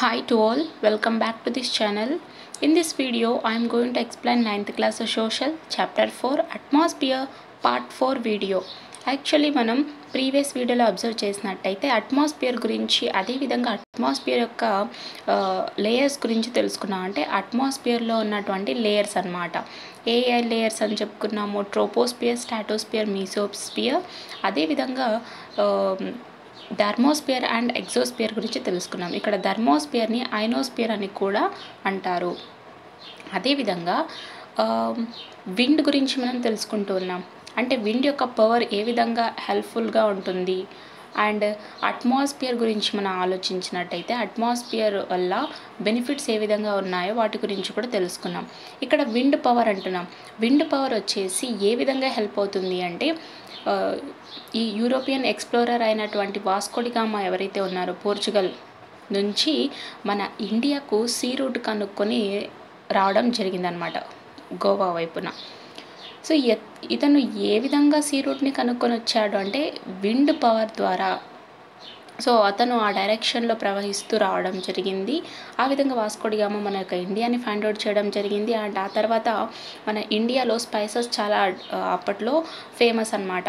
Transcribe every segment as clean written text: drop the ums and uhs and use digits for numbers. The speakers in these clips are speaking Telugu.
Hi to all, welcome back to this channel. In this video, I am going to explain 9th class of Social, Chapter 4, Atmosphere, Part 4 video. Actually మనం ప్రీవియస్ వీడియోలో అబ్జర్వ్ చేసినట్టయితే అట్మాస్ఫియర్ గురించి అదేవిధంగా అట్మాస్ఫియర్ యొక్క లేయర్స్ గురించి తెలుసుకున్నాం. అంటే అట్మాస్ఫియర్లో ఉన్నటువంటి లేయర్స్ అన్నమాట. ఏ లేయర్స్ అని చెప్పుకున్నాము? Troposphere, stratosphere, mesosphere. అదేవిధంగా థర్మోస్ఫియర్ అండ్ ఎగ్జోస్ఫియర్ గురించి తెలుసుకున్నాం. ఇక్కడ థర్మోస్ఫియర్ని అయనోస్ఫియర్ అని కూడా అంటారు. అదేవిధంగా విండ్ గురించి మనం తెలుసుకుంటూ ఉన్నాం. అంటే విండ్ యొక్క పవర్ ఏ విధంగా హెల్ప్ఫుల్గా ఉంటుంది. అండ్ అట్మాస్ఫియర్ గురించి మనం ఆలోచించినట్టయితే అట్మాస్ఫియర్ వల్ల బెనిఫిట్స్ ఏ విధంగా ఉన్నాయో వాటి గురించి కూడా తెలుసుకున్నాం. ఇక్కడ విండ్ పవర్ అంటున్నాం. విండ్ పవర్ వచ్చేసి ఏ విధంగా హెల్ప్ అవుతుంది అంటే ఈ యూరోపియన్ ఎక్స్ప్లోరర్ అయినటువంటి వాస్కో డి గామా ఎవరైతే ఉన్నారో పోర్చుగల్ నుంచి మన ఇండియాకు సీ రూట్ కనుక్కొని రావడం జరిగిందనమాట, గోవా వైపున. సో ఇతను ఏ విధంగా సీ రూట్ని కనుక్కొని వచ్చాడు అంటే విండ్ పవర్ ద్వారా. సో అతను ఆ డైరెక్షన్లో ప్రవహిస్తూ రావడం జరిగింది. ఆ విధంగా వాస్కో డి గామా మన యొక్క ఇండియాని ఫైండ్ అవుట్ చేయడం జరిగింది. అండ్ ఆ తర్వాత మన ఇండియాలో స్పైసెస్ చాలా అప్పట్లో ఫేమస్ అన్నమాట.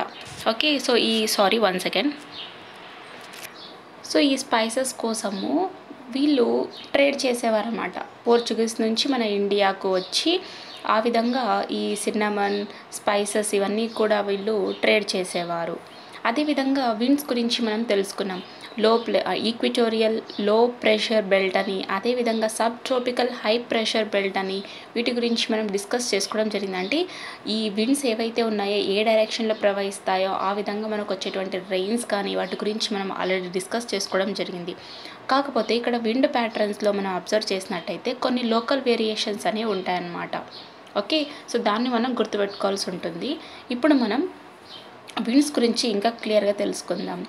Okay, so one second. So ఈ స్పైసెస్ కోసము వీళ్ళు ట్రేడ్ చేసేవారన్నమాట. పోర్చుగీస్ నుంచి మన ఇండియాకు వచ్చి ఆ విధంగా ఈ సిన్నమన్, స్పైసెస్ ఇవన్నీ కూడా వీళ్ళు ట్రేడ్ చేసేవారు. అదేవిధంగా విండ్స్ గురించి మనం తెలుసుకున్నాం. ఈక్విటోరియల్ లో ప్రెషర్ బెల్ట్ అని, అదేవిధంగా sub tropical high pressure belt అని వీటి గురించి మనం డిస్కస్ చేసుకోవడం జరిగింది. అంటే ఈ విండ్స్ ఏవైతే ఉన్నాయో ఏ డైరెక్షన్లో ప్రవహిస్తాయో ఆ విధంగా మనకు వచ్చేటువంటి రెయిన్స్ కానీ వాటి గురించి మనం ఆల్రెడీ డిస్కస్ చేసుకోవడం జరిగింది. కాకపోతే ఇక్కడ విండ్ ప్యాటర్న్స్లో మనం అబ్జర్వ్ చేసినట్టయితే కొన్ని లోకల్ వేరియేషన్స్ అనేవి ఉంటాయన్నమాట. ఓకే, సో దాన్ని మనం గుర్తుపెట్టుకోవాల్సి ఉంటుంది. ఇప్పుడు మనం విండ్స్ గురించి ఇంకా క్లియర్గా తెలుసుకుందాం.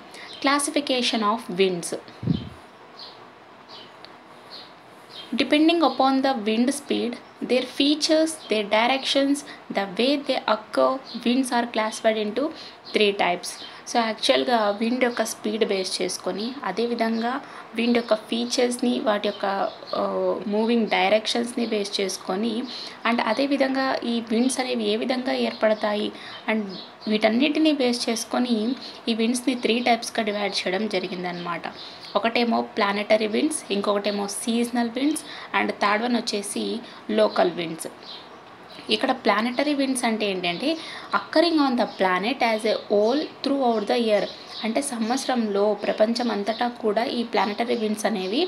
Classification of winds. Depending upon the wind speed, their features, their directions, the way they occur, winds are classified into 3 types. So యాక్చువల్గా విండ్ యొక్క స్పీడ్ బేస్ చేసుకొని, అదేవిధంగా విండ్ యొక్క ఫీచర్స్ని, వాటి యొక్క మూవింగ్ డైరెక్షన్స్ని బేస్ చేసుకొని, అండ్ అదేవిధంగా ఈ విండ్స్ అనేవి ఏ విధంగా ఏర్పడతాయి అండ్ వీటన్నిటిని బేస్ చేసుకొని ఈ విండ్స్ని 3 టైప్స్గా డివైడ్ చేయడం జరిగిందనమాట. ఒకటేమో ప్లానెటరీ విండ్స్, ఇంకొకటేమో seasonal winds, and third one వచ్చేసి లోకల్ విండ్స్. ఇక్కడ ప్లానెటరీ విండ్స్ అంటే ఏంటంటే occurring on the planet as a whole throughout the year. అంటే సంవత్సరంలో ప్రపంచం అంతటా కూడా ఈ ప్లానెటరీ విండ్స్ అనేవి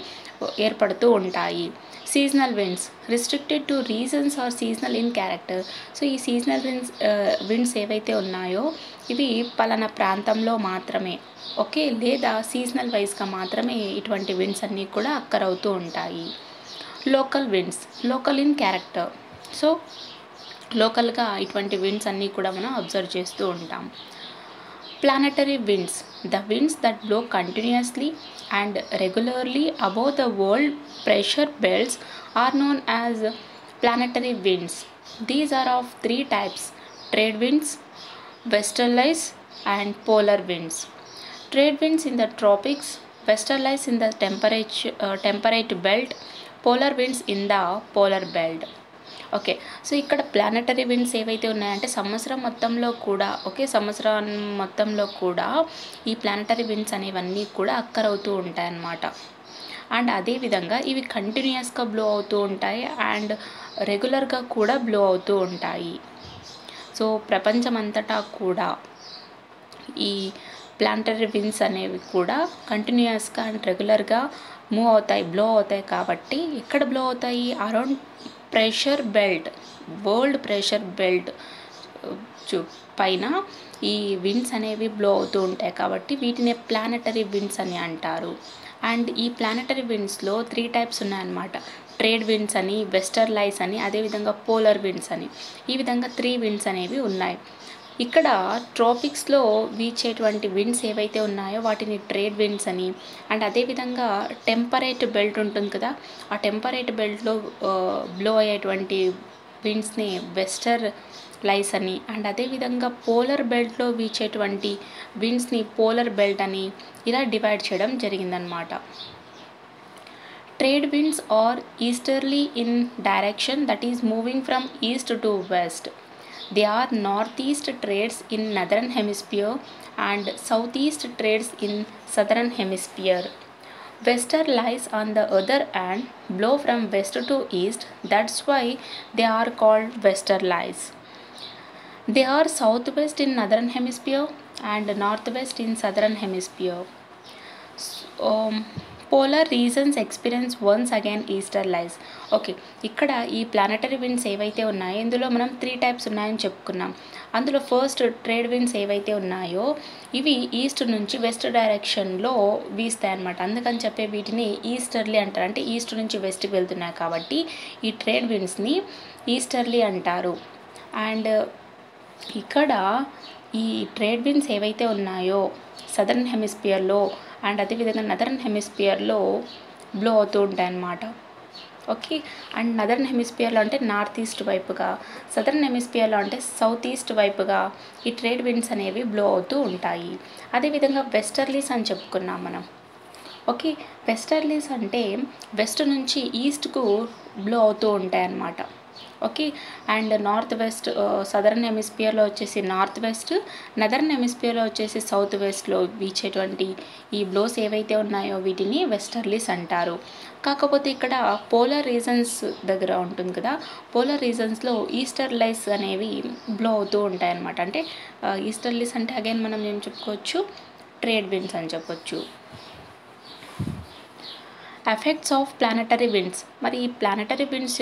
ఏర్పడుతూ ఉంటాయి. Seasonal winds restricted to regions are seasonal in character. So ఈ సీజనల్ విండ్స్ ఏవైతే ఉన్నాయో ఇవి పలానా ప్రాంతంలో మాత్రమే, ఓకే, లేదా సీజనల్ వైజ్గా మాత్రమే ఇటువంటి విండ్స్ అన్నీ కూడా అక్కర్ అవుతూ ఉంటాయి. Local winds, local in character. So లోకల్గా ఇటువంటి విండ్స్ అన్నీ కూడా మనం అబ్జర్వ్ చేస్తూ ఉంటాం. Planetary winds, the winds that blow continuously and regularly above the world pressure belts are known as planetary winds. These are of 3 types: trade winds, westerlies and polar winds. Trade winds in the tropics, westerlies in the temperate belt, polar winds in the polar belt. Okay, so ఇక్కడ ప్లానెటరీ విండ్స్ ఏవైతే ఉన్నాయంటే సంవత్సరం మొత్తంలో కూడా ఈ ప్లానెటరీ విండ్స్ అనేవన్నీ కూడా అక్కర్ అవుతూ ఉంటాయన్నమాట. అండ్ అదేవిధంగా ఇవి కంటిన్యూస్గా బ్లో అవుతూ ఉంటాయి అండ్ రెగ్యులర్గా కూడా బ్లో అవుతూ ఉంటాయి. సో ప్రపంచమంతటా కూడా ఈ ప్లానెటరీ విండ్స్ అనేవి కూడా కంటిన్యూస్గా అండ్ రెగ్యులర్గా బ్లో అవుతాయి. కాబట్టి ఎక్కడ బ్లో అవుతాయి? Around pressure belt, world pressure belt పైన ఈ విండ్స్ అనేవి బ్లో అవుతూ ఉంటాయి. కాబట్టి వీటిని ప్లానెటరీ విండ్స్ అని అంటారు. అండ్ ఈ ప్లానెటరీ విండ్స్లో 3 types ఉన్నాయన్నమాట. ట్రేడ్ విండ్స్ అని, వెస్టర్లైస్ అని, అదేవిధంగా పోలర్ విండ్స్ అని. ఈ విధంగా 3 విండ్స్ అనేవి ఉన్నాయి. ఇక్కడ ట్రాపిక్స్లో వీచేటువంటి విండ్స్ ఏవైతే ఉన్నాయో వాటిని ట్రేడ్ విండ్స్ అని, అండ్ అదేవిధంగా టెంపరేట్ బెల్ట్ ఉంటుంది కదా, ఆ టెంపరేట్ బెల్ట్లో బ్లో అయ్యేటువంటి విండ్స్ని వెస్టర్ లైస్ అని, అండ్ అదేవిధంగా పోలర్ బెల్ట్లో వీచేటువంటి విండ్స్ని పోలర్ బెల్ట్ అని ఇలా డివైడ్ చేయడం జరిగిందనమాట. Trade winds are easterly in direction, that is moving from east to west. They are northeast trades in northern hemisphere and southeast trades in southern hemisphere. Westerlies on the other hand blow from west to east, that's why they are called westerlies. They are southwest in northern hemisphere and northwest in southern hemisphere. Polar reasons experience once again Easter lies. Okay, ఇక్కడ ఈ ప్లానటరీ విండ్స్ ఏవైతే ఉన్నాయో ఇందులో మనం 3 టైప్స్ ఉన్నాయని చెప్పుకున్నాం. అందులో ఫస్ట్ ట్రేడ్ విండ్స్ ఏవైతే ఉన్నాయో ఇవి ఈస్ట్ నుంచి వెస్ట్ డైరెక్షన్లో వీస్తాయి అన్నమాట. అందుకని చెప్పే వీటిని ఈస్టర్లీ అంటారు. అంటే ఈస్ట్ నుంచి వెస్ట్కి వెళ్తున్నాయి కాబట్టి ఈ ట్రేడ్ విండ్స్ని ఈస్టర్లీ అంటారు. అండ్ ఇక్కడ ఈ ట్రేడ్ విండ్స్ ఏవైతే ఉన్నాయో సదర్న్ హెమిస్ఫియర్లో అండ్ అదేవిధంగా నదర్న్ హెమిస్ఫియర్లో బ్లో అవుతూ ఉంటాయన్నమాట. ఓకే, అండ్ నదర్న్ హెమిస్ఫియర్లో అంటే నార్త్ ఈస్ట్ వైపుగా, సదర్న్ హెమిస్ఫియర్లో అంటే సౌత్ ఈస్ట్ వైపుగా ఈ ట్రేడ్ విండ్స్ అనేవి బ్లో అవుతూ ఉంటాయి. అదేవిధంగా వెస్టర్లీస్ అని చెప్పుకున్నాం మనం. ఓకే, వెస్టర్లీస్ అంటే వెస్ట్ నుంచి ఈస్ట్కు బ్లో అవుతూ ఉంటాయి అన్నమాట. Okay, and north west southern హెమిస్ఫియర్లో వచ్చేసి నార్త్ వెస్ట్, నదర్న్ హెమిస్ఫియర్లో వచ్చేసి సౌత్ వెస్ట్లో వీచేటువంటి ఈ బ్లోస్ ఏవైతే ఉన్నాయో వీటిని వెస్టర్లీస్ అంటారు. కాకపోతే ఇక్కడ పోలార్ రీజన్స్ దగ్గర ఉంటుంది కదా, పోలార్ రీజన్స్లో ఈస్టర్లైస్ అనేవి బ్లో అవుతూ ఉంటాయి అన్నమాట. అంటే ఈస్టర్లీస్ అంటే అగైన్ మనం ఏం చెప్పుకోవచ్చు, ట్రేడ్ విండ్స్ అని చెప్పొచ్చు. Effects of planetary winds. మరి ఈ ప్లానటరీ విండ్స్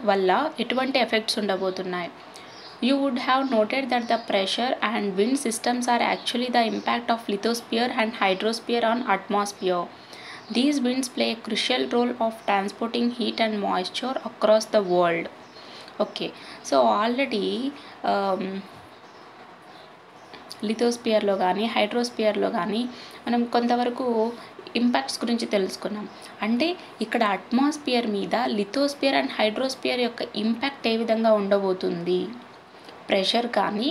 వల్ల ఎటువంటి ఎఫెక్ట్స్ ఉండబోతున్నాయి? You would have noted that the pressure and wind systems are actually the impact of lithosphere and hydrosphere on atmosphere. These winds play a crucial role of transporting heat and moisture across the world. Okay, so already లిథోస్పియర్లో కానీ హైడ్రోస్పియర్లో కానీ మనం కొంతవరకు ఇంపాక్ట్స్ గురించి తెలుసుకున్నాం. అంటే ఇక్కడ అట్మాస్ఫియర్ మీద లిథోస్పియర్ అండ్ హైడ్రోస్పియర్ యొక్క ఇంపాక్ట్ ఏ విధంగా ఉండబోతుంది, ప్రెషర్ కానీ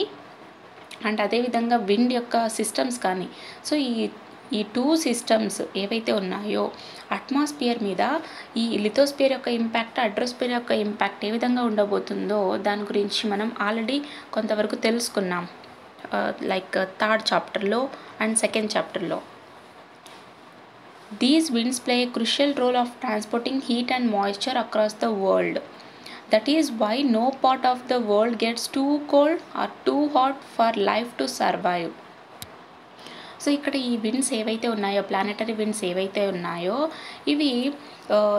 అండ్ అదేవిధంగా విండ్ యొక్క సిస్టమ్స్ కానీ. సో ఈ 2 సిస్టమ్స్ ఏవైతే ఉన్నాయో అట్మాస్ఫియర్ మీద ఈ లిథోస్పియర్ యొక్క ఇంపాక్ట్, హైడ్రోస్పియర్ యొక్క ఇంపాక్ట్ ఏ విధంగా ఉండబోతుందో దాని గురించి మనం ఆల్రెడీ కొంతవరకు తెలుసుకున్నాం, లైక్ 3rd చాప్టర్లో అండ్ 2nd చాప్టర్లో. These winds play a crucial role of transporting heat and moisture across the world. That is why no part of the world gets too cold or too hot for life to survive. So ఇక్కడ ఈ విండ్స్ ఏవైతే ఉన్నాయో, ప్లానటరీ విండ్స్ ఏవైతే ఉన్నాయో ఇవి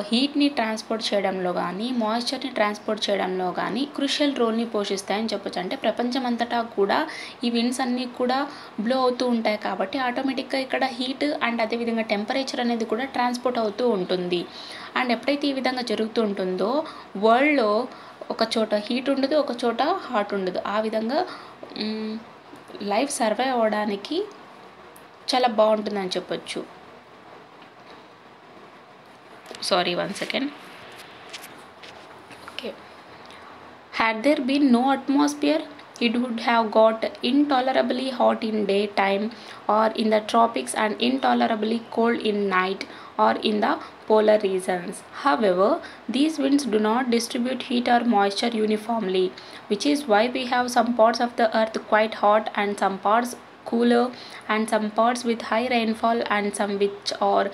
హీట్ని ట్రాన్స్పోర్ట్ చేయడంలో కానీ మాయిశ్చర్ని ట్రాన్స్పోర్ట్ చేయడంలో కానీ క్రూషియల్ రోల్ని పోషిస్తాయని చెప్పొచ్చు. అంటే ప్రపంచం అంతటా కూడా ఈ విండ్స్ అన్నీ కూడా బ్లో అవుతూ ఉంటాయి కాబట్టి ఆటోమేటిక్గా ఇక్కడ హీట్ అండ్ అదేవిధంగా టెంపరేచర్ అనేది కూడా ట్రాన్స్పోర్ట్ అవుతూ ఉంటుంది. అండ్ ఎప్పుడైతే ఈ విధంగా జరుగుతూ ఉంటుందో వరల్డ్లో ఒక చోట హీట్ ఉండదు, ఒక చోట హాట్ ఉండదు. ఆ విధంగా లైఫ్ సర్వైవ్ అవ్వడానికి చాలా బాగుంటుందని చెప్పొచ్చు. Sorry, 1 second. Okay, had there been no atmosphere it would have got intolerably hot in daytime or in the tropics and intolerably cold in night or in the polar regions. However, these winds do not distribute heat or moisture uniformly, which is why we have some parts of the earth quite hot and some parts cooler and some parts with high rainfall and some which are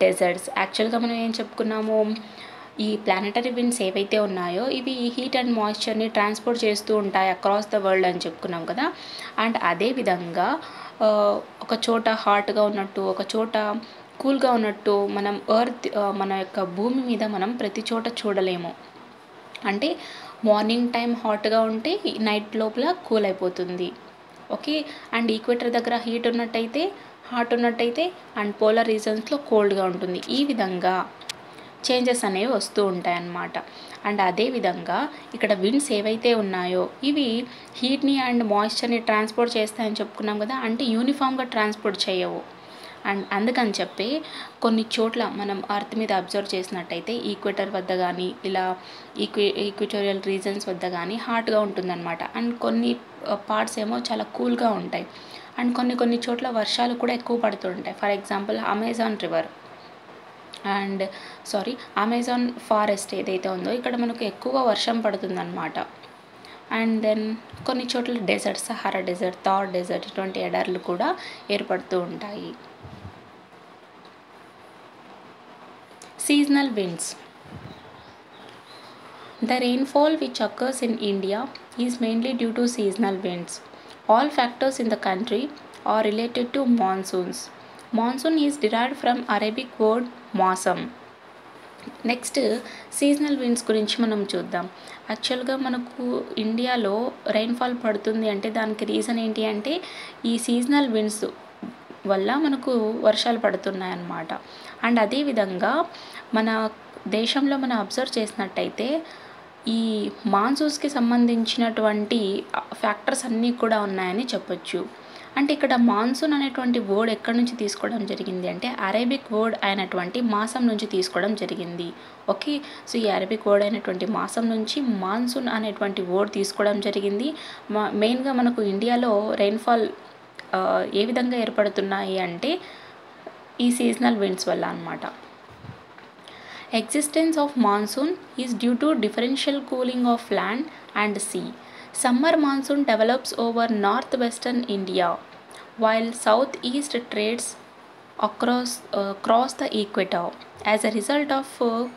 deserts. యాక్చువల్గా మనం ఏం చెప్పుకున్నాము, ఈ ప్లానటరీ విండ్స్ ఏవైతే ఉన్నాయో ఇవి హీట్ అండ్ మాయిశ్చర్ని ట్రాన్స్పోర్ట్ చేస్తూ ఉంటాయి అక్రాస్ ద వరల్డ్ అని చెప్పుకున్నాం కదా. అండ్ అదేవిధంగా ఒక చోట హాట్గా ఉన్నట్టు, ఒక చోట కూల్గా ఉన్నట్టు మనం మన యొక్క భూమి మీద మనం ప్రతి చోట చూడలేము. అంటే మార్నింగ్ టైం హాట్గా ఉంటే నైట్ లోపల కూల్ అయిపోతుంది. ఓకే, అండ్ ఈక్వేటర్ దగ్గర హాట్ ఉన్నట్టయితే అండ్ పోలార్ రీజన్స్లో కోల్డ్గా ఉంటుంది. ఈ విధంగా చేంజెస్ అనేవి వస్తూ ఉంటాయన్నమాట. అండ్ అదేవిధంగా ఇక్కడ విండ్స్ ఏవైతే ఉన్నాయో ఇవి హీట్ని అండ్ మాయిశ్చర్ని ట్రాన్స్పోర్ట్ చేస్తాయని చెప్పుకున్నాం కదా. అంటే యూనిఫామ్గా ట్రాన్స్పోర్ట్ చేయవు. అండ్ అందుకని చెప్పి కొన్ని చోట్ల మనం అర్త్ మీద అబ్జర్వ్ చేసినట్టయితే ఈక్వేటర్ వద్ద కానీ ఇలా ఈక్వేటోరియల్ రీజన్స్ వద్ద కానీ హాట్గా ఉంటుందన్నమాట. అండ్ కొన్ని పార్ట్స్ ఏమో చాలా కూల్గా ఉంటాయి. అండ్ కొన్ని చోట్ల వర్షాలు కూడా ఎక్కువ పడుతుంటాయి. For example Amazon river. And Amazon forest ఏదైతే ఉందో ఇక్కడ మనకు ఎక్కువగా వర్షం పడుతుందన్నమాట. అండ్ దెన్ కొన్ని చోట్ల desert, Sahara desert, Thar desert ఇటువంటి ఎడార్లు కూడా ఏర్పడుతూ ఉంటాయి. Seasonal winds. The rainfall which occurs in India is mainly due to seasonal winds. All factors in the country are related to monsoons. Monsoon is derived from Arabic word mawsam. Next seasonal winds గురించి మనం చూద్దాం. యాక్చువల్గా మనకు ఇండియాలో రెయిన్ఫాల్ పడుతుంది అంటే దానికి రీజన్ ఏంటి అంటే ఈ సీజనల్ విండ్స్ వల్ల మనకు వర్షాలు పడుతున్నాయన్నమాట. అండ్ అదేవిధంగా మన దేశంలో మనం అబ్జర్వ్ చేసినట్టయితే ఈ మాన్సూన్స్కి సంబంధించినటువంటి ఫ్యాక్టర్స్ అన్నీ కూడా ఉన్నాయని చెప్పొచ్చు. అంటే ఇక్కడ మాన్సూన్ అనేటువంటి వర్డ్ ఎక్కడి నుంచి తీసుకోవడం జరిగింది అంటే అరేబిక్ వర్డ్ అయినటువంటి మాసం నుంచి తీసుకోవడం జరిగింది. ఓకే, సో ఈ అరేబిక్ వర్డ్ అయినటువంటి మాసం నుంచి మాన్సూన్ అనేటువంటి వర్డ్ తీసుకోవడం జరిగింది. మెయిన్గా మనకు ఇండియాలో రెయిన్ఫాల్ ఏ విధంగా ఏర్పడుతున్నాయి అంటే ఈ సీజనల్ విండ్స్ వల్ల అన్నమాట. Existence of monsoon is due to differential cooling of land and sea. Summer monsoon develops over northwestern India, while southeast trades cross the equator. As a result of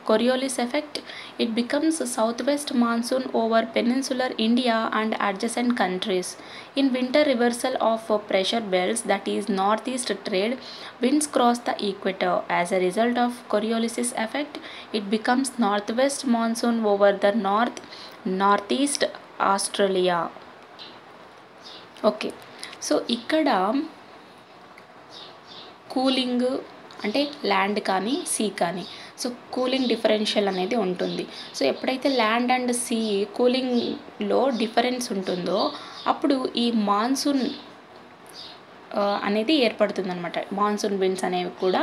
Coriolis effect, it becomes southwest monsoon over peninsular India and adjacent countries. In winter reversal of pressure belts, that is northeast trade, winds cross the equator. As a result of Coriolis effect, it becomes northwest monsoon over the northeast Australia. Okay, so ఇక్కడ కూలింగ్ అంటే ల్యాండ్ కానీ సీ కానీ, సో కూలింగ్ డిఫరెన్షియల్ అనేది ఉంటుంది. సో ఎప్పుడైతే ల్యాండ్ అండ్ సీ కూలింగ్లో డిఫరెన్స్ ఉంటుందో అప్పుడు ఈ మాన్సూన్ అనేది ఏర్పడుతుంది అనమాట. మాన్సూన్ విండ్స్ అనేవి కూడా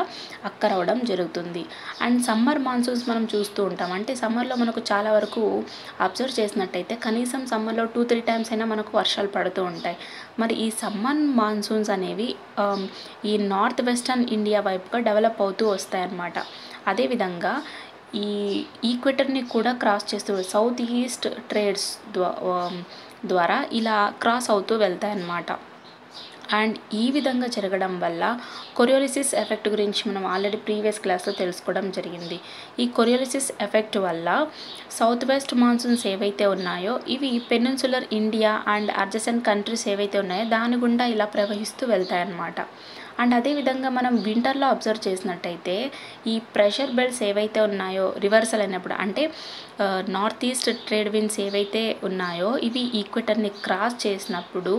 అక్కర్ అవ్వడం జరుగుతుంది. అండ్ సమ్మర్ మాన్సూన్స్ మనం చూస్తూ ఉంటాం. అంటే సమ్మర్లో మనకు చాలా వరకు అబ్జర్వ్ చేసినట్టయితే కనీసం సమ్మర్లో 2-3 టైమ్స్ అయినా మనకు వర్షాలు పడుతూ ఉంటాయి. మరి ఈ సమ్మర్ మాన్సూన్స్ అనేవి ఈ నార్త్ వెస్టర్న్ ఇండియా వైపుగా డెవలప్ అవుతూ వస్తాయన్నమాట. అదేవిధంగా ఈ ఈక్వెటర్ని కూడా క్రాస్ చేస్తూ సౌత్ ఈస్ట్ ట్రేడ్స్ ద్వారా ఇలా క్రాస్ అవుతూ వెళ్తాయన్నమాట. అండ్ ఈ విధంగా జరగడం వల్ల కొరియోలిసిస్ ఎఫెక్ట్ గురించి మనం ఆల్రెడీ ప్రీవియస్ క్లాస్లో తెలుసుకోవడం జరిగింది. ఈ కొరియోలిసిస్ ఎఫెక్ట్ వల్ల సౌత్ వెస్ట్ మాన్సూన్స్ ఏవైతే ఉన్నాయో ఇవి peninsular India and adjacent countries ఏవైతే ఉన్నాయో దాని గుండా ఇలా ప్రవహిస్తూ వెళ్తాయన్నమాట. అండ్ అదేవిధంగా మనం వింటర్లో అబ్జర్వ్ చేసినట్టయితే ఈ ప్రెషర్ బెల్ట్స్ ఏవైతే ఉన్నాయో రివర్సల్ అయినప్పుడు అంటే నార్త్ ఈస్ట్ ట్రేడ్ విండ్స్ ఏవైతే ఉన్నాయో ఇవి ఈక్వెటర్ని క్రాస్ చేసినప్పుడు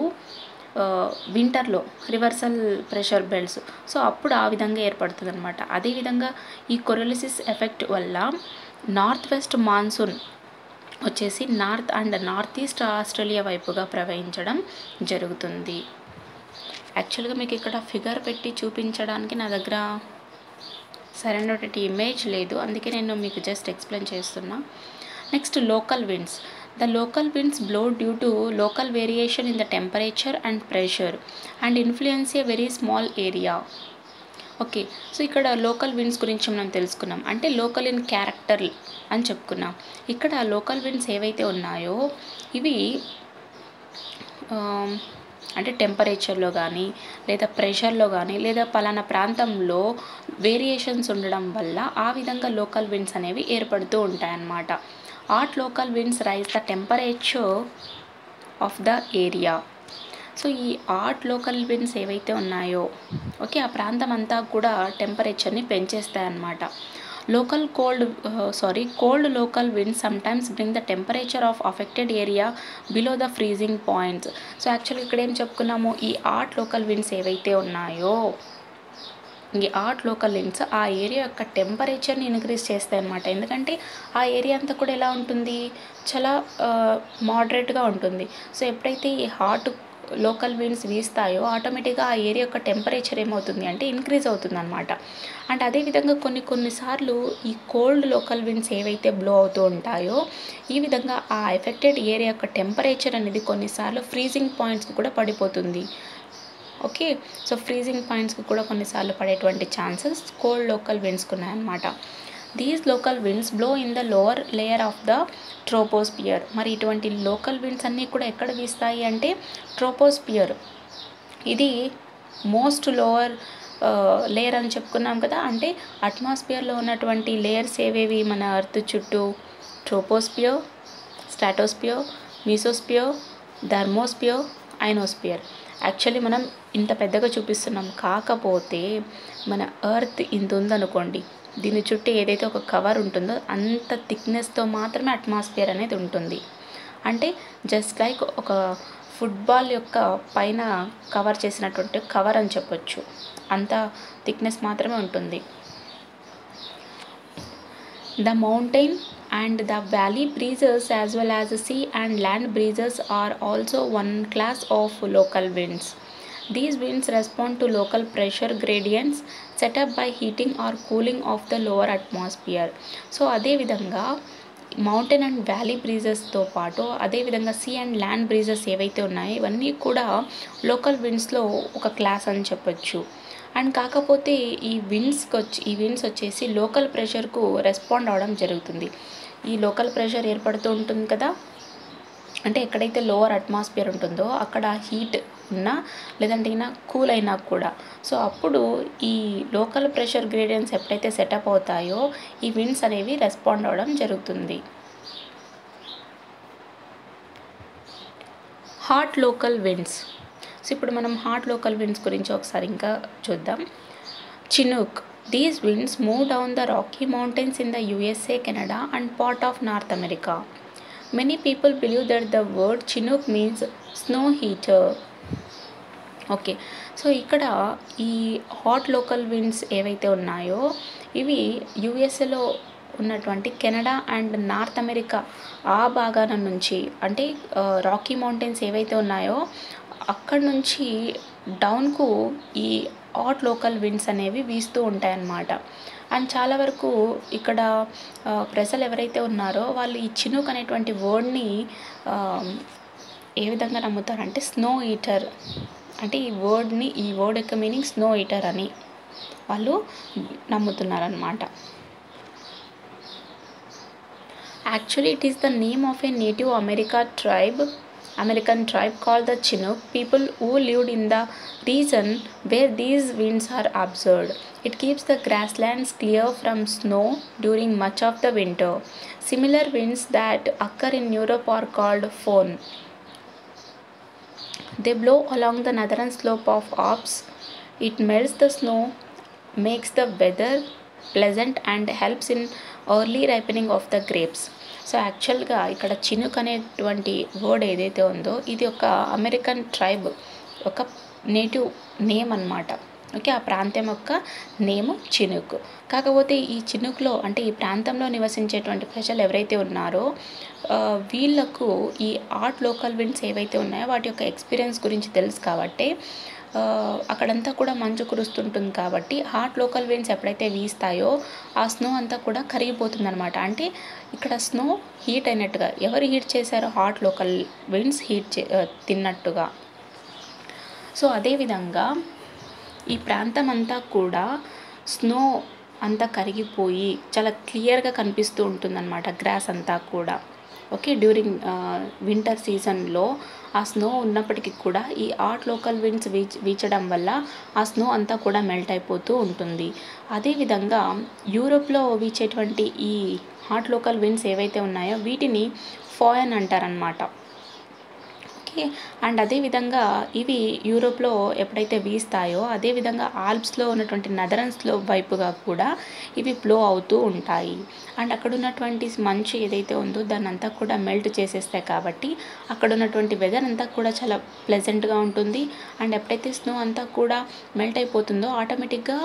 వింటర్లో రివర్సల్ ప్రెషర్ బెల్ట్స్, సో అప్పుడు ఆ విధంగా ఏర్పడుతుంది అనమాట. అదేవిధంగా ఈ కొరియోలిసిస్ ఎఫెక్ట్ వల్ల నార్త్ వెస్ట్ మాన్సూన్ వచ్చేసి north and north east Australia వైపుగా ప్రవహించడం జరుగుతుంది. యాక్చువల్గా మీకు ఇక్కడ ఫిగర్ పెట్టి చూపించడానికి నా దగ్గర సరైనటువంటి ఇమేజ్ లేదు, అందుకే నేను మీకు జస్ట్ ఎక్స్ప్లెయిన్ చేస్తున్నా. Next local winds. The local winds blow due to local variation in the temperature and pressure and influence a very small area. Okay, so ఇక్కడ లోకల్ విండ్స్ గురించి మనం తెలుసుకున్నాం. అంటే లోకల్ ఇన్ క్యారెక్టర్ అని చెప్పుకున్నాం. ఇక్కడ లోకల్ విండ్స్ ఏవైతే ఉన్నాయో ఇవి అంటే టెంపరేచర్లో కానీ లేదా ప్రెషర్లో కానీ లేదా పలానా ప్రాంతంలో వేరియేషన్స్ ఉండడం వల్ల ఆ విధంగా లోకల్ విండ్స్ అనేవి ఏర్పడుతూ ఉంటాయన్నమాట. Hot local winds rise the temperature of the area. So ఈ హాట్ లోకల్ విండ్స్ ఏవైతే ఉన్నాయో ఓకే ఆ ప్రాంతం అంతా కూడా టెంపరేచర్ని పెంచేస్తాయన్నమాట. Cold local winds sometimes bring the temperature of affected area below the freezing points. So యాక్చువల్గా ఇక్కడ ఏం చెప్పుకున్నాము, ఈ హాట్ లోకల్ విండ్స్ ఏవైతే ఉన్నాయో ఈ హాట్ లోకల్ విండ్స్ ఆ ఏరియా యొక్క టెంపరేచర్ని ఇంక్రీజ్ చేస్తాయి అన్నమాట. ఎందుకంటే ఆ ఏరియా అంతా కూడా ఎలా ఉంటుంది, చాలా మోడరేట్గా ఉంటుంది. సో ఎప్పుడైతే ఈ హాట్ లోకల్ విండ్స్ వీస్తాయో ఆటోమేటిక్గా ఆ ఏరియా యొక్క టెంపరేచర్ ఏమవుతుంది అంటే ఇంక్రీజ్ అవుతుంది అనమాట. అండ్ అదేవిధంగా కొన్నిసార్లు ఈ కోల్డ్ లోకల్ విండ్స్ ఏవైతే బ్లో అవుతూ ఉంటాయో ఈ విధంగా ఆ ఎఫెక్టెడ్ ఏరియా యొక్క టెంపరేచర్ అనేది కొన్నిసార్లు ఫ్రీజింగ్ పాయింట్స్ కూడా పడిపోతుంది. ఓకే. సో ఫ్రీజింగ్ పాయింట్స్కి కూడా కొన్నిసార్లు పడేటువంటి ఛాన్సెస్ కోల్డ్ లోకల్ విండ్స్కి ఉన్నాయన్నమాట. These local winds blow in the lower layer of the troposphere. మరి ఇటువంటి లోకల్ విండ్స్ అన్నీ కూడా ఎక్కడ వీస్తాయి అంటే ట్రోపోస్పియర్, ఇది మోస్ట్ లోవర్ లేయర్ అని చెప్పుకున్నాం కదా. అంటే అట్మాస్ఫియర్లో ఉన్నటువంటి లేయర్స్ ఏవేవి మన ఎర్త్ చుట్టూ? Troposphere, stratosphere, mesosphere, thermosphere, ionosphere. Actually మనం ఇంత పెద్దగా చూపిస్తున్నాం, కాకపోతే మన ఎర్త్ ఇంత ఉందనుకోండి, దీని చుట్టూ ఏదైతే ఒక కవర్ ఉంటుందో అంత థిక్నెస్తో మాత్రమే అట్మాస్ఫియర్ అనేది ఉంటుంది. అంటే జస్ట్ లైక్ ఒక ఫుట్బాల్ యొక్క పైన కవర్ చేసినటువంటి కవర్ అని చెప్పొచ్చు, అంత థిక్నెస్ మాత్రమే ఉంటుంది. The mountain and the valley breezes as well as the sea and land breezes are also one class of local winds. These winds respond to local pressure gradients set up by heating or cooling of the lower atmosphere. So అదేవిధంగా మౌంటైన్ అండ్ వ్యాలీ బ్రీజెస్తో పాటు అదేవిధంగా సీ అండ్ ల్యాండ్ బ్రీజెస్ ఏవైతే ఉన్నాయో ఇవన్నీ కూడా లోకల్ విండ్స్లో ఒక క్లాస్ అని చెప్పొచ్చు. అండ్ కాకపోతే ఈ విండ్స్ వచ్చేసి లోకల్ ప్రెషర్కు రెస్పాండ్ అవ్వడం జరుగుతుంది. ఈ లోకల్ ప్రెషర్ ఏర్పడుతూ ఉంటుంది కదా, అంటే ఎక్కడైతే లోవర్ అట్మాస్ఫియర్ ఉంటుందో అక్కడ హీట్ ఉన్నా లేదంటే అయినా కూల్ అయినా కూడా, సో అప్పుడు ఈ లోకల్ ప్రెషర్ గ్రేడియన్స్ ఎప్పుడైతే సెటప్ అవుతాయో ఈ విండ్స్ అనేవి రెస్పాండ్ అవ్వడం జరుగుతుంది. Hot local winds. సో ఇప్పుడు మనం హాట్ లోకల్ విండ్స్ గురించి ఒకసారి ఇంకా చూద్దాం. Chinook. These winds move down the Rocky mountains in the USA, Canada and part of North America. Many people believe that the word Chinook means snow heater. Okay. So ఇక్కడ ఈ హాట్ లోకల్ విండ్స్ ఏవైతే ఉన్నాయో ఇవి యుఎస్ఏలో ఉన్నటువంటి కెనడా అండ్ నార్త్ అమెరికా ఆ భాగాన నుంచి, అంటే రాకీ మౌంటైన్స్ ఏవైతే ఉన్నాయో అక్కడ నుంచి డౌన్కు ఈ హాట్ లోకల్ విండ్స్ అనేవి వీస్తూ ఉంటాయన్నమాట. అండ్ చాలా వరకు ఇక్కడ ప్రజలు ఎవరైతే ఉన్నారో వాళ్ళు ఈ చినూక్ అనేటువంటి వర్డ్ని ఏ విధంగా నమ్ముతారంటే స్నో ఈటర్, అంటే ఈ వర్డ్ యొక్క మీనింగ్ స్నో ఈటర్ అని వాళ్ళు నమ్ముతున్నారనమాట. Actually, it is the name of a Native American tribe called the Chinook people who lived in the region where these winds are observed. It keeps the grasslands clear from snow during much of the winter. Similar winds that occur in Europe are called foehn. They blow along the northern slope of Alps. It melts the snow, makes the weather pleasant and helps in early ripening of the grapes. So యాక్చువల్గా ఇక్కడ చినుక్ అనేటువంటి వర్డ్ ఏదైతే ఉందో ఇది ఒక అమెరికన్ ట్రైబ్ ఒక నేటివ్ నేమ్ అన్నమాట. ఓకే, ఆ ప్రాంతం యొక్క నేమ్ చినుక్. కాకపోతే ఈ చినుక్లో అంటే ఈ ప్రాంతంలో నివసించేటువంటి ప్రజలు ఎవరైతే ఉన్నారో వీళ్ళకు ఈ హాట్ లోకల్ విండ్స్ ఏవైతే ఉన్నాయో వాటి యొక్క ఎక్స్పీరియన్స్ గురించి తెలుసు కాబట్టి అక్కడంతా కూడా మంచు కురుస్తుంటుంది కాబట్టి హాట్ లోకల్ విండ్స్ ఎప్పుడైతే వీస్తాయో ఆ స్నో అంతా కూడా కరిగిపోతుంది అనమాట. అంటే ఇక్కడ స్నో హీట్ అయినట్టుగా, ఎవరు హీట్ చేశారో హాట్ లోకల్ విండ్స్ తిన్నట్టుగా. సో అదేవిధంగా ఈ ప్రాంతం అంతా కూడా స్నో అంతా కరిగిపోయి చాలా క్లియర్గా కనిపిస్తూ ఉంటుందన్నమాట గ్రాస్ అంతా కూడా. ఓకే, డ్యూరింగ్ వింటర్ సీజన్లో ఆ స్నో ఉన్నప్పటికీ కూడా ఈ హాట్ లోకల్ విండ్స్ వీచడం వల్ల ఆ స్నో అంతా కూడా మెల్ట్ అయిపోతూ ఉంటుంది. అదేవిధంగా యూరోప్లో వీచేటువంటి ఈ హాట్ లోకల్ విండ్స్ ఏవైతే ఉన్నాయో వీటిని ఫోయన్ అంటారనమాట. ఓకే, అండ్ అదేవిధంగా ఇవి యూరోప్లో ఎప్పుడైతే వీస్తాయో అదేవిధంగా ఆల్ప్స్లో ఉన్నటువంటి నదరన్ స్లోప్ వైపుగా కూడా ఇవి ఫ్లో అవుతూ ఉంటాయి. అండ్ అక్కడ ఉన్నటువంటి మంచు ఏదైతే ఉందో దాన్ని అంతా కూడా మెల్ట్ చేసేస్తాయి కాబట్టి అక్కడ ఉన్నటువంటి వెదర్ అంతా కూడా చాలా ప్లెజెంట్గా ఉంటుంది. అండ్ ఎప్పుడైతే స్నో అంతా కూడా మెల్ట్ అయిపోతుందో ఆటోమేటిక్గా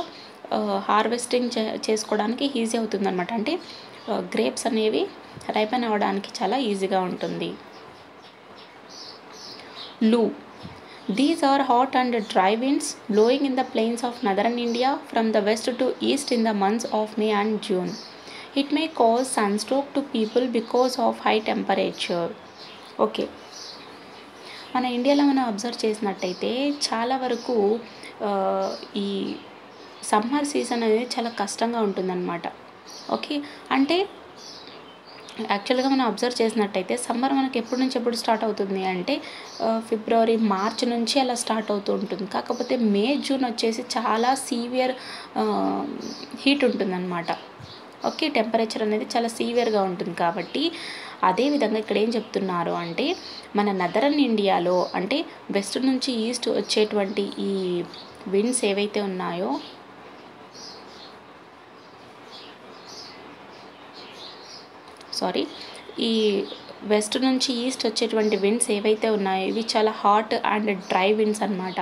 హార్వెస్టింగ్ చేసుకోవడానికి ఈజీ అవుతుంది అనమాట. అంటే గ్రేప్స్ అనేవి రైపన్ అవ్వడానికి చాలా ఈజీగా ఉంటుంది. Loo. These are hot and dry winds blowing in the plains of northern India from the west to east in the months of May and June. It may cause sunstroke to people because of high temperature. Okay. మన ఇండియాలో మనం అబ్జర్వ్ చేసినట్టయితే చాలా వరకు ఈ సమ్మర్ సీజన్ అనేది చాలా కష్టంగా ఉంటుందన్నమాట. ఓకే. అంటే యాక్చువల్గా మనం అబ్జర్వ్ చేసినట్టయితే సమ్మర్ మనకి ఎప్పటి నుంచి ఎప్పుడు స్టార్ట్ అవుతుంది అంటే ఫిబ్రవరి మార్చ్ నుంచి అలా స్టార్ట్ అవుతూ ఉంటుంది. కాకపోతే మే జూన్ వచ్చేసి చాలా సీవియర్ హీట్ ఉంటుందన్నమాట. ఓకే. టెంపరేచర్ అనేది చాలా సీవియర్గా ఉంటుంది. కాబట్టి అదేవిధంగా ఇక్కడ ఏం చెప్తున్నారు అంటే మన నదరన్ ఇండియాలో అంటే వెస్ట్ నుంచి ఈస్ట్ వచ్చేటువంటి ఈ విండ్స్ ఏవైతే ఉన్నాయో ఈ వెస్ట్ నుంచి ఈస్ట్ వచ్చేటువంటి విండ్స్ ఏవైతే ఉన్నాయో ఇవి చాలా హాట్ అండ్ డ్రై విండ్స్ అనమాట.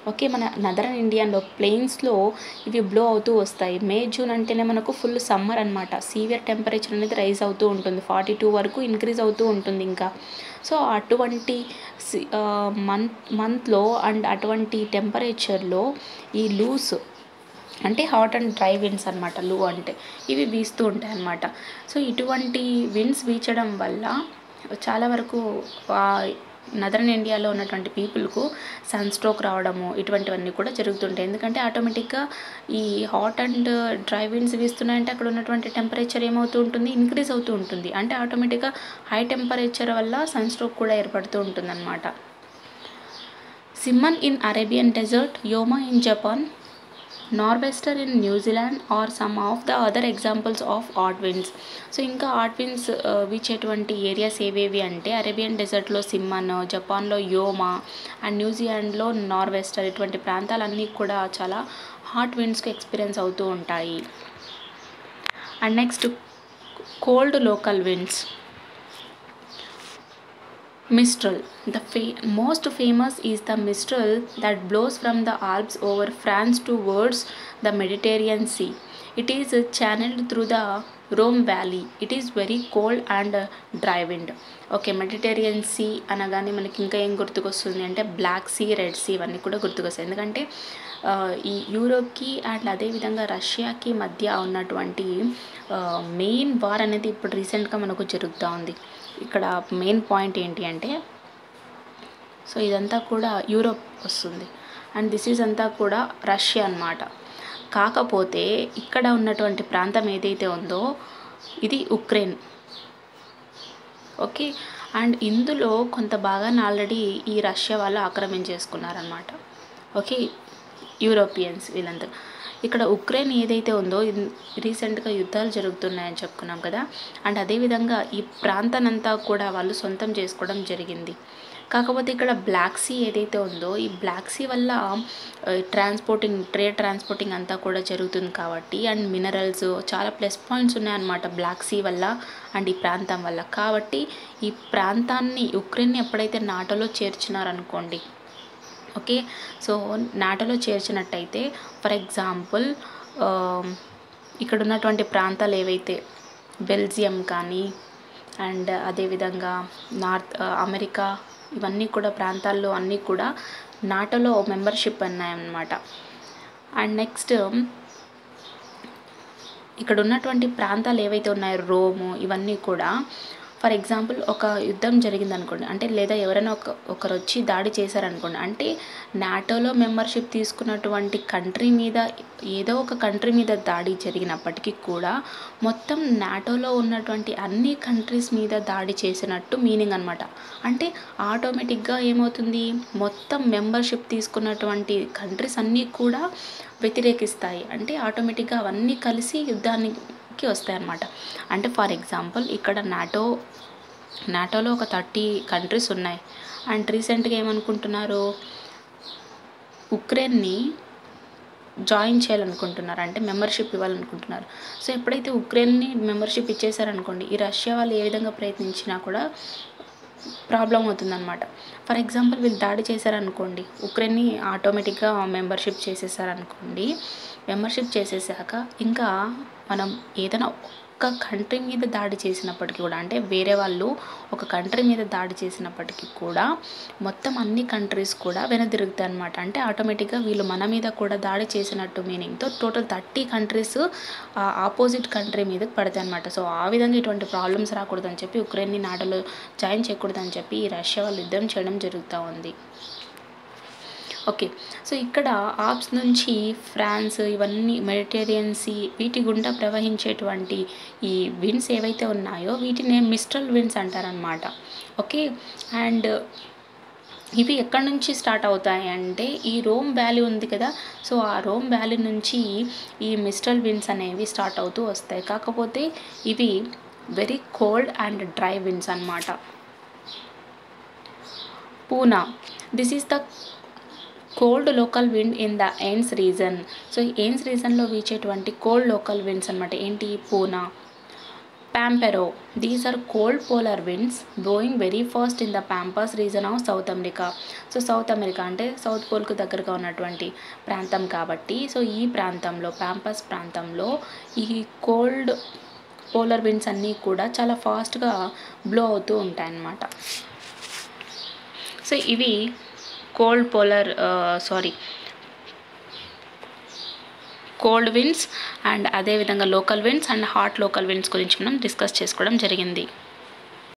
ఓకే. మన నదరన్ ఇండియాలో ప్లెయిన్స్లో ఇవి బ్లో అవుతూ వస్తాయి. మే జూన్ అంటేనే మనకు ఫుల్ సమ్మర్ అనమాట. సీవియర్ టెంపరేచర్ అనేది రైజ్ అవుతూ ఉంటుంది. 42 వరకు ఇంక్రీజ్ అవుతూ ఉంటుంది ఇంకా. సో అటువంటి మంత్లో అండ్ అటువంటి టెంపరేచర్లో ఈ లూస్ అంటే హాట్ అండ్ డ్రై విండ్స్ అనమాట. లూ అంటే ఇవి వీస్తూ ఉంటాయి అన్నమాట. సో ఇటువంటి విండ్స్ వీచడం వల్ల చాలా వరకు నదరన్ ఇండియాలో ఉన్నటువంటి పీపుల్కు సన్ స్ట్రోక్ రావడము ఇటువంటివన్నీ కూడా జరుగుతుంటాయి. ఎందుకంటే ఆటోమేటిక్గా ఈ హాట్ అండ్ డ్రై విండ్స్ వీస్తున్నాయంటే అక్కడ ఉన్నటువంటి టెంపరేచర్ ఏమవుతూ ఉంటుంది, ఇంక్రీజ్ అవుతూ ఉంటుంది. అంటే ఆటోమేటిక్గా హై టెంపరేచర్ వల్ల సన్ స్ట్రోక్ కూడా ఏర్పడుతూ ఉంటుందన్నమాట. సిమ్మన్ in Arabian dessert, యోమా in Japan, నార్వెస్టర్ in New Zealand are some of the other examples of hot winds. So ఇంకా హాట్ విండ్స్ వీచేటువంటి ఏరియాస్ ఏవేవి అంటే అరేబియన్ డెజర్ట్లో సిమ్మన్, జపాన్లో యోమా అండ్ న్యూజిలాండ్లో నార్వెస్టర్ ఇటువంటి ప్రాంతాలన్నీ కూడా చాలా హాట్ విండ్స్కి ఎక్స్పీరియన్స్ అవుతూ ఉంటాయి. And next cold local winds. Mistral. The most famous is the Mistral that blows from the Alps over France towards the Mediterranean Sea. It is channeled through the Rhone Valley. It is very cold and dry wind. Okay. Mediterranean Sea అనగానే మనకి ఇంకా ఏం గుర్తుకొస్తుంది అంటే బ్లాక్ సీ, రెడ్ సీ ఇవన్నీ కూడా గుర్తుకొస్తాయి. ఎందుకంటే ఈ యూరోప్కి అండ్ అదేవిధంగా రష్యాకి మధ్య ఉన్నటువంటి మెయిన్ వార్ అనేది ఇప్పుడు రీసెంట్గా మనకు జరుగుతూ ఉంది. ఇక్కడ మెయిన్ పాయింట్ ఏంటి అంటే సో ఇదంతా కూడా యూరోప్ వస్తుంది అండ్ దిస్ ఈజ్ అంతా కూడా రష్యా అన్నమాట. కాకపోతే ఇక్కడ ఉన్నటువంటి ప్రాంతం ఏదైతే ఉందో ఇది ఉక్రెయిన్. ఓకే. అండ్ ఇందులో కొంత భాగాన్ని ఆల్రెడీ ఈ రష్యా వాళ్ళు ఆక్రమించేసుకున్నారనమాట. ఓకే. యూరోపియన్స్ వీళ్ళంతా. ఇక్కడ ఉక్రెయిన్ ఏదైతే ఉందో రీసెంట్గా యుద్ధాలు జరుగుతున్నాయని చెప్పుకున్నాం కదా. అండ్ అదేవిధంగా ఈ ప్రాంతానంతా కూడా వాళ్ళు సొంతం చేసుకోవడం జరిగింది. కాకపోతే ఇక్కడ బ్లాక్ సీ ఏదైతే ఉందో ఈ బ్లాక్ సీ వల్ల ట్రేడ్ ట్రాన్స్పోర్టింగ్ అంతా కూడా జరుగుతుంది కాబట్టి అండ్ మినరల్స్ చాలా ప్లస్ పాయింట్స్ ఉన్నాయన్నమాట బ్లాక్ సీ వల్ల అండ్ ఈ ప్రాంతం వల్ల. కాబట్టి ఈ ప్రాంతాన్ని ఉక్రెయిన్ని ఎప్పుడైతే నాటోలో చేర్చినారనుకోండి, ఓకే. సో నాటోలో చేర్చినట్టయితే ఫర్ ఎగ్జాంపుల్ ఇక్కడ ఉన్నటువంటి ప్రాంతాలు ఏవైతే బెల్జియం కానీ అండ్ అదేవిధంగా నార్త్ అమెరికా ఇవన్నీ కూడా ప్రాంతాల్లో అన్నీ కూడా నాటోలో మెంబర్షిప్ అన్నాయన్నమాట. అండ్ నెక్స్ట్ ఇక్కడ ఉన్నటువంటి ప్రాంతాలు ఏవైతే ఉన్నాయో రోము ఇవన్నీ కూడా ఫర్ ఎగ్జాంపుల్ ఒక యుద్ధం జరిగింది అనుకోండి, అంటే లేదా ఎవరైనా ఒకరు వచ్చి దాడి చేశారనుకోండి, అంటే నాటోలో మెంబర్షిప్ తీసుకున్నటువంటి కంట్రీ మీద ఏదో ఒక కంట్రీ మీద దాడి జరిగినప్పటికీ కూడా మొత్తం నాటోలో ఉన్నటువంటి అన్ని కంట్రీస్ మీద దాడి చేసినట్టు మీనింగ్ అనమాట. అంటే ఆటోమేటిక్గా ఏమవుతుంది, మొత్తం మెంబర్షిప్ తీసుకున్నటువంటి కంట్రీస్ అన్నీ కూడా వ్యతిరేకిస్తాయి. అంటే ఆటోమేటిక్గా అవన్నీ కలిసి యుద్ధానికి వస్తాయి అన్నమాట. అంటే ఫర్ ఎగ్జాంపుల్ ఇక్కడ నాటోలో ఒక 30 కంట్రీస్ ఉన్నాయి అండ్ రీసెంట్గా ఏమనుకుంటున్నారు, ఉక్రెయిన్ని జాయిన్ చేయాలనుకుంటున్నారు, అంటే మెంబర్షిప్ ఇవ్వాలనుకుంటున్నారు. సో ఎప్పుడైతే ఉక్రెయిన్ని మెంబర్షిప్ ఇచ్చేసారనుకోండి, ఈ రష్యా వాళ్ళు ఏ విధంగా ప్రయత్నించినా కూడా ప్రాబ్లం అవుతుందన్నమాట. ఫర్ ఎగ్జాంపుల్ వీళ్ళు దాడి చేశారనుకోండి, ఉక్రెయిన్ని ఆటోమేటిక్గా మెంబర్షిప్ చేసేసారనుకోండి, మెంబర్షిప్ చేసేసాక ఇంకా మనం ఏదైనా ఒక్క కంట్రీ మీద దాడి చేసినప్పటికీ కూడా, అంటే వేరే వాళ్ళు ఒక కంట్రీ మీద దాడి చేసినప్పటికీ కూడా మొత్తం అన్ని కంట్రీస్ కూడా వెనుదిరుగుతాయి అనమాట. అంటే ఆటోమేటిక్గా వీళ్ళు మన మీద కూడా దాడి చేసినట్టు మీనింగ్తో టోటల్ 30 కంట్రీస్ ఆపోజిట్ కంట్రీ మీదకి పడతాయి అనమాట. సో ఆ విధంగా ఇటువంటి ప్రాబ్లమ్స్ రాకూడదని చెప్పి ఉక్రెయిన్ని నాటోలో జాయిన్ చేయకూడదని చెప్పి ఈ రష్యా వాళ్ళు యుద్ధం చేయడం జరుగుతూ ఉంది. ఓకే, సో ఇక్కడ ఆప్స్ నుంచి ఫ్రాన్స్ ఇవన్నీ మెడిటరేనియన్ సీ వీటి గుండా ప్రవహించేటువంటి ఈ విండ్స్ ఏవైతే ఉన్నాయో వీటిని మిస్ట్రల్ విండ్స్ అంటారనమాట. ఓకే, అండ్ ఇవి ఎక్కడి నుంచి స్టార్ట్ అవుతాయి అంటే ఈ రోమ్ వ్యాలీ ఉంది కదా, సో ఆ రోమ్ వ్యాలీ నుంచి ఈ మిస్ట్రల్ విండ్స్ అనేవి స్టార్ట్ అవుతూ వస్తాయి. కాకపోతే ఇవి very cold and dry winds అన్నమాట. Puna, this is the cold local wind in the Andes region. So Andes రీజన్లో వీచేటువంటి కోల్డ్ లోకల్ విండ్స్ అనమాట. ఏంటి? Puna. Pampero, these are cold polar winds blowing very fast in the pampas region of South America. So South America అంటే సౌత్ పోల్కు దగ్గరగా ఉన్నటువంటి ప్రాంతం కాబట్టి, సో ఈ ప్రాంతంలో పాంపాస్ ప్రాంతంలో ఈ కోల్డ్ పోలార్ విండ్స్ అన్నీ కూడా చాలా ఫాస్ట్గా బ్లో అవుతూ ఉంటాయన్నమాట. సో ఇవి కోల్డ్ కోల్డ్ విండ్స్ అండ్ అదేవిధంగా local winds and hot local winds గురించి మనం డిస్కస్ చేసుకోవడం జరిగింది.